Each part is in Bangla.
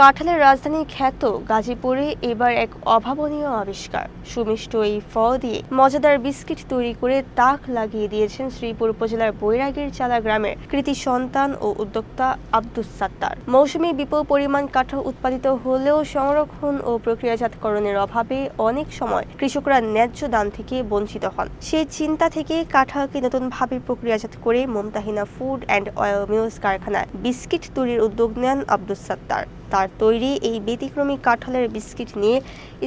কাঁঠালের রাজধানী খ্যাত গাজীপুরে এবার এক অভাবনীয় আবিষ্কার। সুমিষ্ট এই ফল দিয়ে মজাদার বিস্কিট তৈরি করে তাক লাগিয়ে দিয়েছেন শ্রীপুর উপজেলার বৈরাগীর চালা গ্রামের কৃতি সন্তান ও উদ্যোক্তা আব্দুস সাত্তার। মৌসুমী বিপুল পরিমাণ কাঁঠাল উৎপাদিত হলেও সংরক্ষণ ও প্রক্রিয়াজাতকরণের অভাবে অনেক সময় কৃষকরা ন্যায্য দাম থেকে বঞ্চিত হন। সেই চিন্তা থেকে কাঁঠালকে নতুনভাবে প্রক্রিয়াজাত করে Mumtahina food and oil mills কারখানায় বিস্কিট তৈরির উদ্যোগ নেন আব্দুস সাত্তার। তার তৈরি এই ব্যতিক্রমী কাঁঠালের বিস্কিট নিয়ে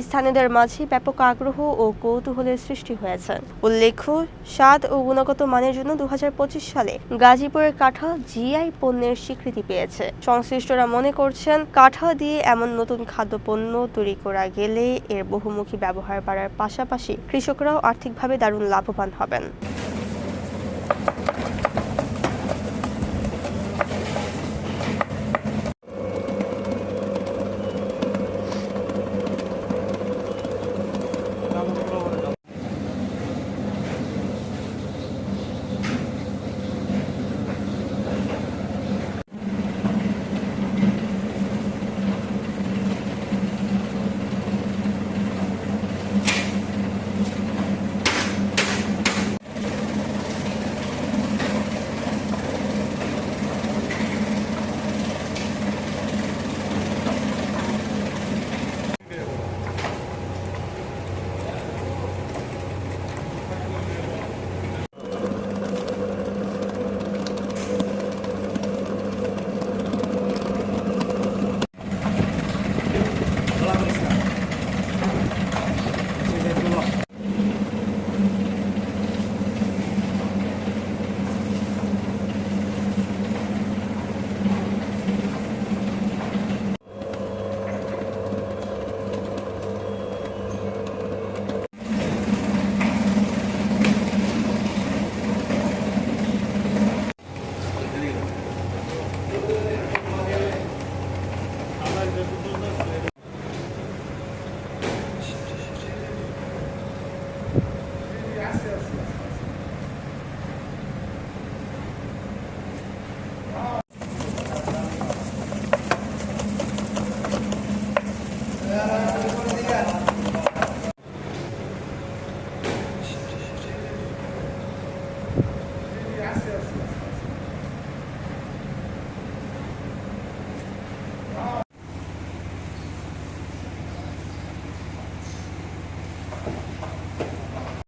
স্থানীয়দের মাঝে ব্যাপক আগ্রহ ও কৌতূহলের সৃষ্টি হয়েছে। উল্লেখ্য, স্বাদ ও গুণগত মানের জন্য 2025 সালে গাজীপুরের কাঁঠাল জিআই পণ্যের স্বীকৃতি পেয়েছে। সংশ্লিষ্টরা মনে করছেন, কাঁঠাল দিয়ে এমন নতুন খাদ্যপণ্য তৈরি করা গেলে এর বহুমুখী ব্যবহার বাড়ার পাশাপাশি কৃষকরাও আর্থিকভাবে দারুণ লাভবান হবেন।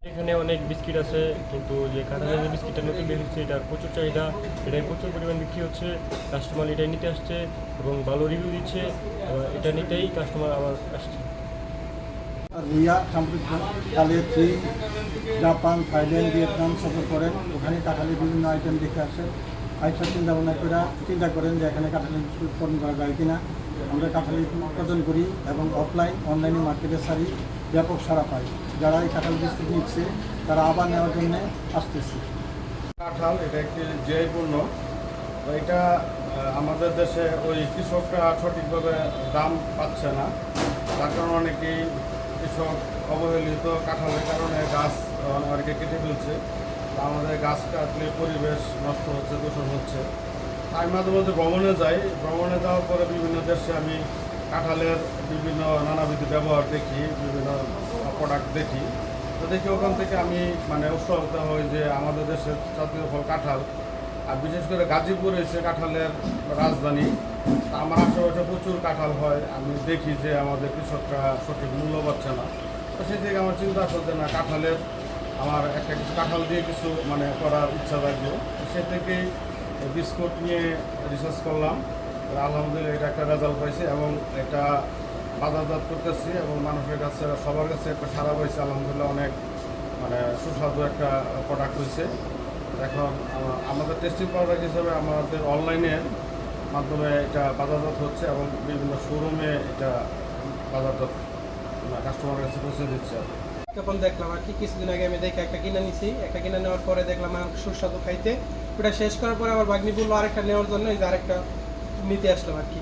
এখানে অনেক বিস্কিট আছে, কিন্তু যে কাঁঠালের যে বিস্কিটটা নতুন বের হচ্ছে এটার প্রচুর চাহিদা, এটাই প্রচুর পরিমাণ বিক্রি হচ্ছে। কাস্টমার এটাই নিতে আসছে এবং ভালো রিভিউ দিচ্ছে, এটা নিতেই কাস্টমার আবার আসছে। রিয়া সাম্প্রতিক কালে চীন, জাপান, থাইল্যান্ড, ভিয়েতনাম সফর করেন। ওখানে কাঁঠালের বিভিন্ন আইটেম দেখে আসেন। আইসা চিন্তা করেন যে এখানে কাঁঠালের বিস্কুট উৎপাদন করা যায় কিনা। আমরা কাঁঠালের উৎপাদন করি এবং অনলাইনে মার্কেটে সারি ব্যাপক সাড়া পাই। যারা এই কাঁঠাল বিস্কুট নিচ্ছে তারা আবার নেওয়ার জন্য আসতেছে। কাঁঠাল এটা একটি জিআই পণ্য। এটা আমাদের দেশে ওই কৃষকরা সঠিকভাবে দাম পাচ্ছে না, তার কারণে অনেকেই কৃষক অবহেলিত কাঁঠালের কারণে গাছ অনেকে কেটে ফেলছে। আমাদের গাছ কাটলে পরিবেশ নষ্ট হচ্ছে, দূষণ হচ্ছে। আমি মাঝে মধ্যে ভ্রমণে যাওয়ার পরে বিভিন্ন দেশে আমি কাঁঠালের বিভিন্ন নানাবিধ ব্যবহার দেখি, বিভিন্ন প্রোডাক্ট দেখি। তো দেখি ওখান থেকে আমি উৎসাহিত হই যে আমাদের দেশের জাতীয় ফল কাঁঠাল, আর বিশেষ করে গাজীপুর হচ্ছে কাঁঠালের রাজধানী। আমার আশেপাশে প্রচুর কাঁঠাল হয়, আমি দেখি যে আমাদের কৃষকরা সঠিক মূল্য পাচ্ছে না। তো সেই থেকে আমার চিন্তা আসছে না কাঁঠালের আমার একটা কিছু কাঁঠাল দিয়ে কিছু করার ইচ্ছা থাকলো। সে থেকেই বিস্কুট নিয়ে রিসার্চ করলাম। আলহামদুলিল্লাহ এটা একটা রেজাল্ট পাইছে এবং এটা বাজারজাত করতেছি এবং মানুষের কাছে সবার কাছে একটা সারা পাইছে। আলহামদুলিল্লাহ অনেক সুস্বাদু একটা প্রোডাক্ট হয়েছে। এখন আমাদের টেস্টিং প্রোডাক্ট হিসেবে আমাদের অনলাইনের মাধ্যমে এটা বাজারজাত হচ্ছে এবং বিভিন্ন শোরুমে এটা বাজারজাত কাস্টমারের কাছে পৌঁছে দিচ্ছে। তখন দেখলাম আর কি কিছুদিন আগে আমি দেখে একটা কিনে নিছি। একটা কিনে নেওয়ার পরে দেখলাম আমার সুস্বাদু খাইতে। ওটা শেষ করার পরে আমার ভাগ্নি বললো আরেকটা নেওয়ার জন্য, এই যে আরেকটা নিতে আসলাম আর কি।